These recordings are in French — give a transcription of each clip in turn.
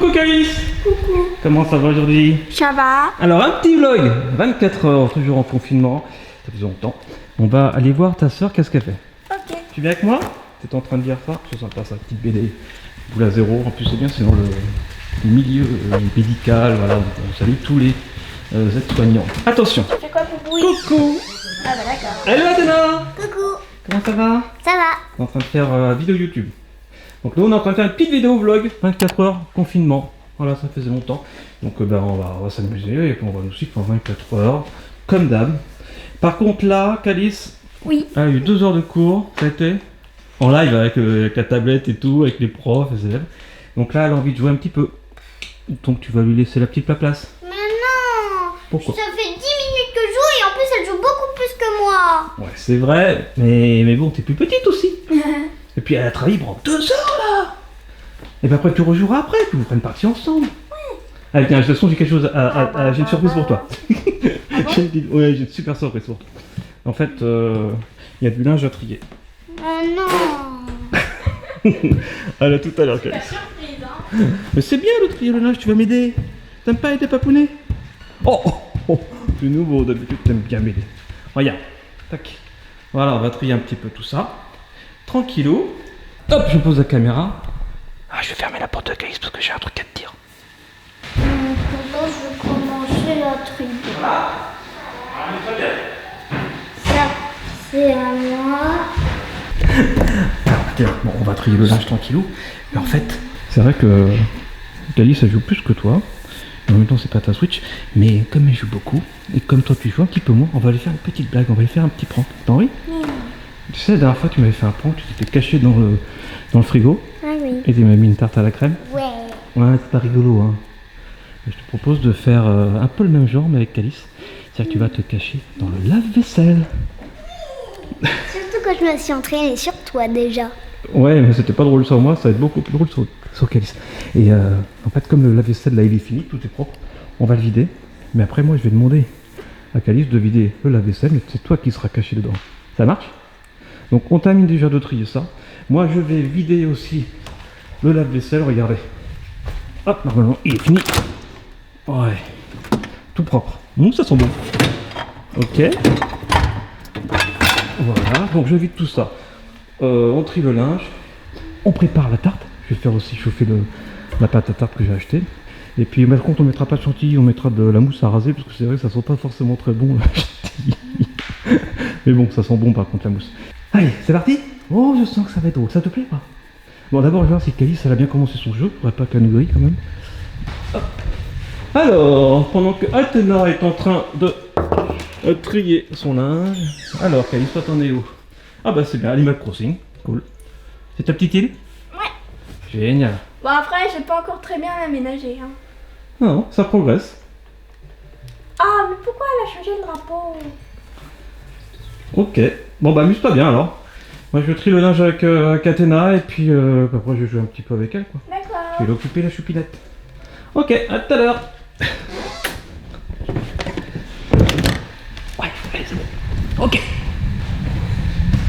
Coucou Calice. Coucou. Comment ça va aujourd'hui? Ça va? Alors un petit vlog, 24 heures, toujours en confinement, ça faisait longtemps. On va aller voir ta soeur, qu'est-ce qu'elle fait? Ok. Tu viens avec moi? T'es en train de lire ça? C'est sympa ça, petite BD. Boule à zéro, en plus c'est bien, c'est dans le milieu médical, voilà, on salue tous les aides-soignants. Attention. Tu fais quoi pour bruit? Coucou. Ah bah d'accord. Hello Athéna. Coucou. Comment ça va? Ça va? On est en train de faire vidéo YouTube. Donc nous on est en train de faire une petite vidéo vlog, 24 heures, confinement. Voilà, ça faisait longtemps. Donc on va s'amuser et puis on va nous suivre pendant 24 heures, comme d'hab. Par contre là, Calice Oui. a eu 2 heures de cours, ça a été en live avec la tablette et tout, avec les profs, les élèves. Donc là elle a envie de jouer un petit peu. Donc tu vas lui laisser la petite place. Mais non. Pourquoi? Ça fait 10 minutes que je joue et en plus elle joue beaucoup plus que moi. Ouais c'est vrai, mais bon t'es plus petite aussi. Et puis elle a travaillé pendant 2 heures là. Et puis après tu rejoueras après, puis vous ferez une partie ensemble. Ouais. Allez tiens, de toute façon j'ai quelque chose j'ai une surprise pour toi. Ouais, j'ai une super surprise pour toi. En fait, il y a du linge à trier. Non. Allez, à tout à l'heure, Calice. Surprise hein. Mais c'est bien de trier le linge, tu vas m'aider. T'aimes pas aider papounet? Oh, c'est nouveau, d'habitude t'aimes bien m'aider. Regarde, tac. Voilà, on va trier un petit peu tout ça. Tranquillou. Hop, je pose la caméra. Ah, je vais fermer la porte de Calice parce que j'ai un truc à te dire. Pourtant je vais commencer la trier. Voilà. Ah, mais très bien. Ça, c'est à moi. Alors, bon, on va trier le linge tranquillou. Mais en fait, c'est vrai que Calice, elle joue plus que toi. En même temps, c'est pas ta Switch. Mais comme elle joue beaucoup, et comme toi tu joues un petit peu moins, on va aller faire une petite blague. On va aller faire un petit prank. T'as envie? Tu sais, la dernière fois, tu m'avais fait un prank. Tu t'étais caché dans le frigo. Ah oui. Et tu m'avais mis une tarte à la crème. Ouais. Ouais, c'est pas rigolo, hein. Je te propose de faire un peu le même genre, mais avec Calice. C'est-à-dire que tu vas te cacher dans le lave-vaisselle. Surtout quand je me suis entraînée sur toi déjà. Ouais, mais c'était pas drôle sur moi, ça va être beaucoup plus drôle sur Calice. Et en fait, comme le lave-vaisselle là il est fini, tout est propre, on va le vider. Mais après, moi je vais demander à Calice de vider le lave-vaisselle, mais c'est toi qui seras caché dedans. Ça marche? Donc on termine déjà de trier ça. Moi je vais vider aussi le lave-vaisselle, regardez. Hop, normalement il est fini. Ouais, tout propre. Ça sent bon. Ok. Voilà, donc je vide tout ça. On trie le linge. On prépare la tarte. Je vais faire aussi chauffer la pâte à tarte que j'ai achetée. Et puis par contre on mettra pas de chantilly, on mettra de la mousse à raser parce que c'est vrai que ça sent pas forcément très bon la chantilly. Mais bon, ça sent bon par contre la mousse. Allez, c'est parti. Oh, je sens que ça va être drôle. Ça te plaît pas? Bon, d'abord, je vais voir si Calice elle a bien commencé son jeu. Faudrait pas qu'elle nous grille quand même. Hop. Alors, pendant que Athéna est en train de trier son linge. Alors, Calice, toi t'en es où? Ah bah c'est bien, Animal Crossing. Cool. C'est ta petite île? Ouais. Génial. Bon après j'ai pas encore très bien aménagé hein. Non, ça progresse. Ah mais pourquoi elle a changé le drapeau? Ok. Bon bah amuse-toi bien alors. Moi je trie le linge avec Athéna et puis après je vais jouer un petit peu avec elle quoi. Je D'accord. vais l'occuper la choupinette. Ok, à tout à l'heure. Ouais, allez c'est bon. Ok.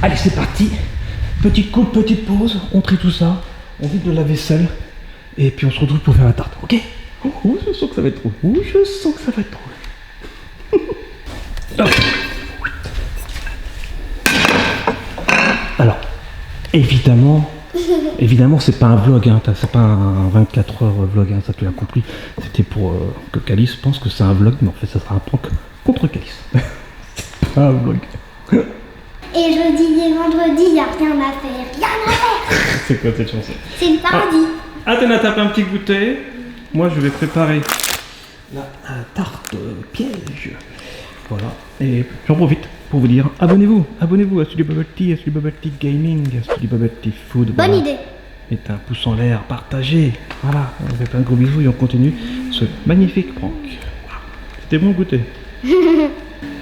Allez c'est parti. Petite coupe, petite pause. On trie tout ça. On vide de la vaisselle. Et puis on se retrouve pour faire la tarte. Ok? Oh, je sens que ça va être drôle. Oh, je sens que ça va être drôle. Hop. Alors, évidemment, c'est pas un vlog, hein, c'est pas un 24 heures vlog, hein, ça tu l'as compris. C'était pour que Calice pense que c'est un vlog, mais en fait, ça sera un prank contre Calice. C'est pas un vlog. Et jeudi et vendredi, y a rien à faire. Rien à faire. C'est quoi cette chanson? C'est le paradis. Athéna tape un petit goûter. Moi, je vais préparer la tarte piège. Voilà. Et j'en profite pour vous dire, abonnez-vous à Studio Bubble Tea, à Studio Bubble Tea Gaming, à Studio Bubble Tea Food. Bonne voilà. idée. Mettez un pouce en l'air, partagez. Voilà, on fait plein de gros bisous et on continue ce magnifique prank. Voilà. C'était bon goûter.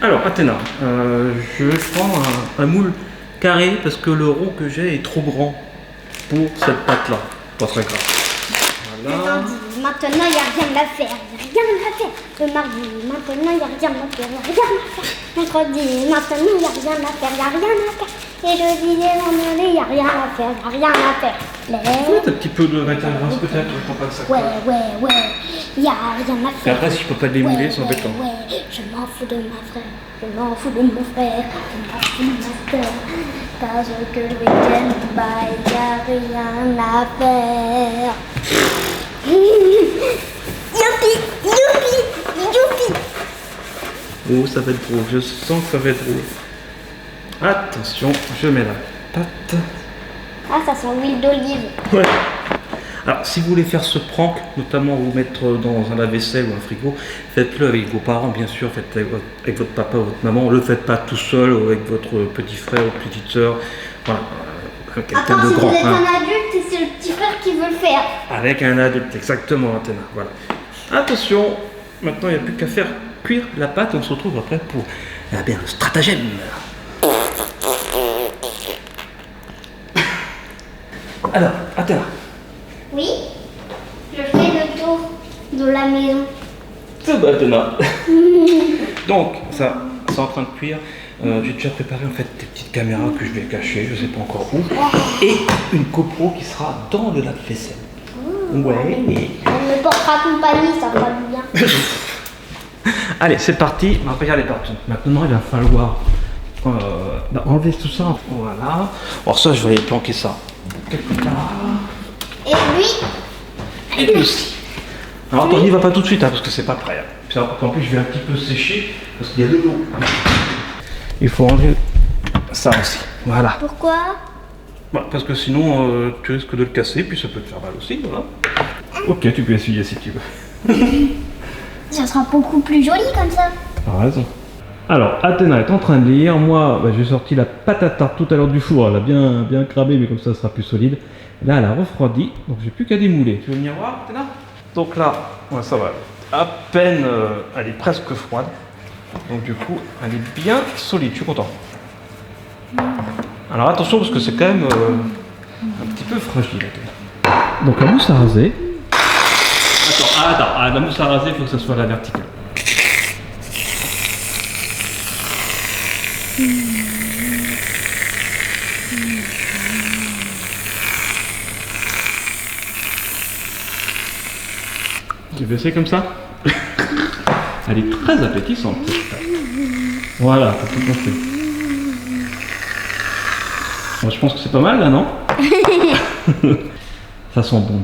Alors, Athéna, je vais prendre un moule carré parce que le rond que j'ai est trop grand pour cette pâte-là. Pas très grave. Voilà. Lundi, maintenant, il n'y a rien à faire. Il n'y a rien à faire. Le mardi, maintenant, il n'y a rien à faire. Il n'y a rien à faire. Mercredi, maintenant, il n'y a rien à faire. Il n'y a rien à faire. Et jeudi et vendredi, y a rien à faire, y a rien à faire. Ouais, t'as un petit peu de rétérance peut-être, je prends pas de sac. Ouais. Y a rien à Et faire. après, si je peux pas les mouler, c'est embêtant. Ouais, je m'en fous de ma frère, je m'en fous de mon frère, je m'en fous de ma soeur. Parce que le week-end, bah, y a rien à faire. Youpi, youpi, youpi. Oh, ça va être drôle, je sens que ça va être drôle. Attention, je mets la pâte. Ah, ça sent l'huile d'olive. Ouais. Alors, si vous voulez faire ce prank, notamment vous mettre dans un lave-vaisselle ou un frigo, faites-le avec vos parents, bien sûr, faites-le avec votre papa ou votre maman. Ne le faites pas tout seul ou avec votre petit frère ou petite soeur. Voilà, quelqu'un Attends, de si grand. vous êtes Hein. un adulte et c'est le petit frère qui veut le faire. Avec un adulte, exactement, Athéna. Voilà. Attention, maintenant il n'y a plus qu'à faire cuire la pâte. On se retrouve après pour le stratagème. Alors, Athéna. Oui, je fais le tour de la maison. C'est bon, Athéna. Donc, ça, c'est en train de cuire. J'ai déjà préparé en fait des petites caméras que je vais cacher, je sais pas encore où. Et une GoPro qui sera dans le lave-vaisselle. Ouais. Elle me portera compagnie, ça va bien. Allez, c'est parti. On va regarder partout. Maintenant, il va falloir enlever tout ça. Voilà. Alors ça, je vais aller planquer ça quelque part. Et lui, Et lui aussi. Alors attends, n'y va pas tout de suite hein, parce que c'est pas prêt. Hein. Puis, en plus, je vais un petit peu sécher parce qu'il y a de l'eau. Il faut enlever ça aussi. Voilà. pourquoi? Bah, parce que sinon, tu risques de le casser, puis ça peut te faire mal aussi. Voilà. Ok, tu peux essuyer si tu veux. Ça sera beaucoup plus joli comme ça. T'as raison. Alors, Athéna est en train de lire. Moi, j'ai sorti la pâte à tarte tout à l'heure du four. Elle a bien cramé, mais comme ça, sera plus solide. Là, elle a refroidi, donc j'ai plus qu'à démouler. Tu veux venir voir, Athéna? Donc là, ouais, ça va. À peine, elle est presque froide. Donc du coup, elle est bien solide. Je suis content. Alors attention, parce que c'est quand même un petit peu fragile, Athéna. Donc la mousse à raser. Attends, la mousse à raser, il faut que ça soit à la verticale. Tu veux essayer comme ça? Elle est très appétissante. Voilà, t'as tout compris. Bon, je pense que c'est pas mal là, non? Ça sent bon.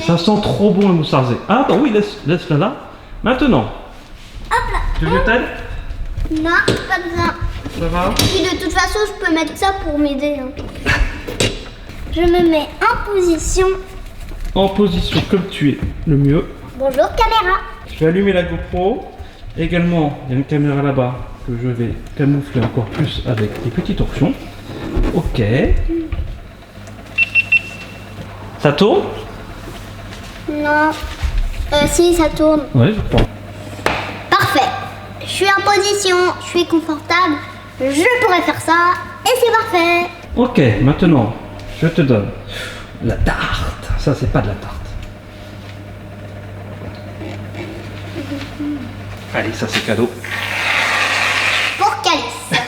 Ça sent trop bon la mousse à raser. Ah, attends, oui, laisse-la là. Maintenant. Hop là. Tu veux que je t'aide? Non, pas besoin. Ça va? Puis de toute façon, je peux mettre ça pour m'aider. Hein. Je me mets en position. En position comme tu es, le mieux. Bonjour caméra. Je vais allumer la GoPro. Également, il y a une caméra là-bas que je vais camoufler encore plus avec des petits torchons. Ok. Ça tourne? Non. Si, ça tourne. Ouais, je crois. Parfait. Je suis en position, je suis confortable. Je pourrais faire ça. Et c'est parfait. Ok, maintenant, je te donne la tarte. Ça, c'est pas de la tarte. Allez, ça, c'est cadeau. Pour Calice.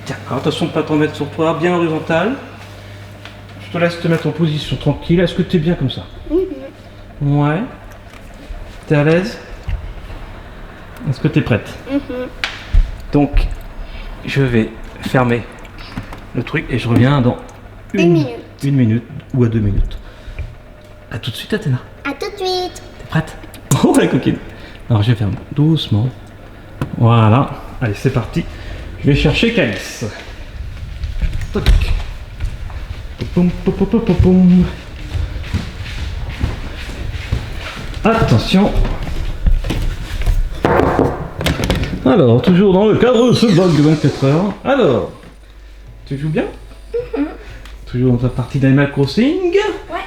Tiens, alors, attention de ne pas te remettre sur toi, bien horizontal. Je te laisse te mettre en position tranquille. Est-ce que tu es bien comme ça? Ouais. T'es à l'aise? Est-ce que tu es prête? Donc, je vais fermer le truc et je reviens dans Une minute. Une minute ou à 2 minutes. A tout de suite, Athéna. À tout de suite. T'es prête? Oh la coquine. Alors je ferme doucement. Voilà. Allez, c'est parti. Je vais chercher Calice. Toc. Poum, poum, poum, poum, poum. Attention. Alors, toujours dans le cadre de ce vlog de 24 heures. Alors, tu joues bien? Toujours dans ta partie d'Animal Crossing? Ouais.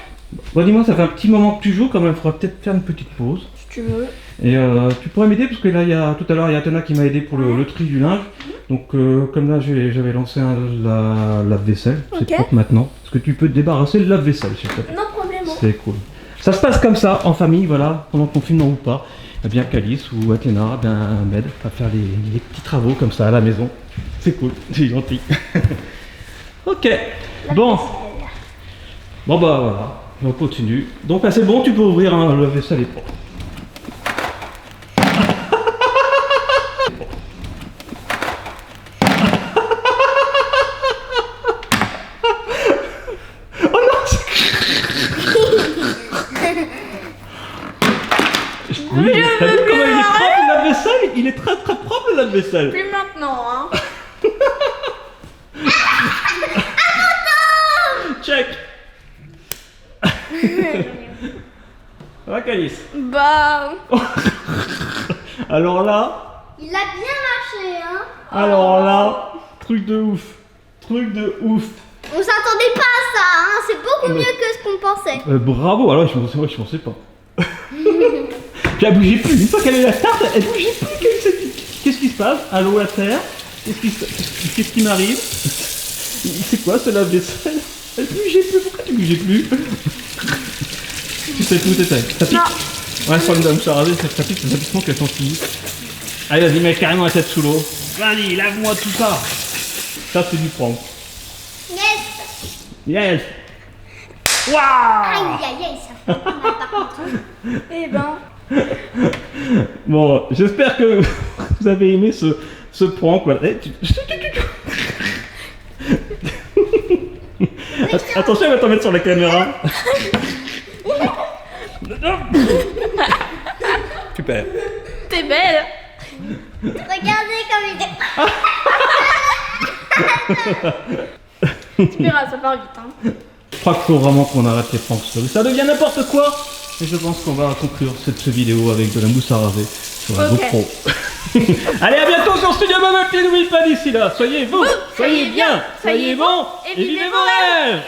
Bon, dis-moi, ça fait un petit moment que tu joues, quand même, il faudra peut-être faire une petite pause. Si tu veux. Et tu pourrais m'aider, parce que là, tout à l'heure, il y a Athéna qui m'a aidé pour le tri du linge. Donc, comme là, j'avais lancé la lave-vaisselle, c'est Ok. propre maintenant. Est-ce que tu peux te débarrasser le lave-vaisselle, s'il te plaît? Non problème. C'est cool. Ça se passe comme ça, en famille, voilà, pendant qu'on filme ou pas. Eh bien, Calice ou Athéna m'aident à faire les petits travaux comme ça à la maison. C'est cool, c'est gentil. Ok, bon. Bon bah voilà, on continue. Donc là c'est bon, tu peux ouvrir un lave-vaisselle et propre. Oui, t'as vu comment il est propre le lave-vaisselle? Il est très très propre le lave-vaisselle. Plus maintenant, hein. Check. Va Calice. Bah... Alors là, Il a bien marché, hein. alors là, truc de ouf. Truc de ouf. On s'attendait pas à ça, hein. C'est beaucoup mieux que ce qu'on pensait. Bravo, alors je pensais pas. Puis elle bougeait plus. Une fois qu'elle est la tarte, elle bougeait plus. Qu'est-ce qui se passe? Allô la terre? Qu'est-ce qui m'arrive? C'est quoi ce lave-vaisselle? Elle bougeait plus. Pourquoi tu bougeais plus? Tu sais tout, t'étais. Ça pique? Ouais, sur le mousse à raser, ça pique, c'est l'attissement qui a senti. Allez, vas-y, mets carrément la tête sous l'eau. Vas-y, lave-moi tout ça. Ça, c'est du prank. Yes. Yes. Waouh! Aïe, aïe, aïe, ça fait mal par contre. Eh ben... Bon, j'espère que vous avez aimé ce prank. Voilà. Attention, elle va t'en mettre sur la caméra. Super. T'es belle. Regardez comme il est. Tu verras, ça part vite, hein. Je crois qu'il faut vraiment qu'on arrête les pranks. Ça devient n'importe quoi. Et je pense qu'on va conclure cette vidéo avec de la mousse à raser sur la Ok. GoPro. Allez, à bientôt sur Studio Bubble. N'oubliez pas d'ici là. Soyez vous, soyez bien, soyez bons et vivez vos rêves.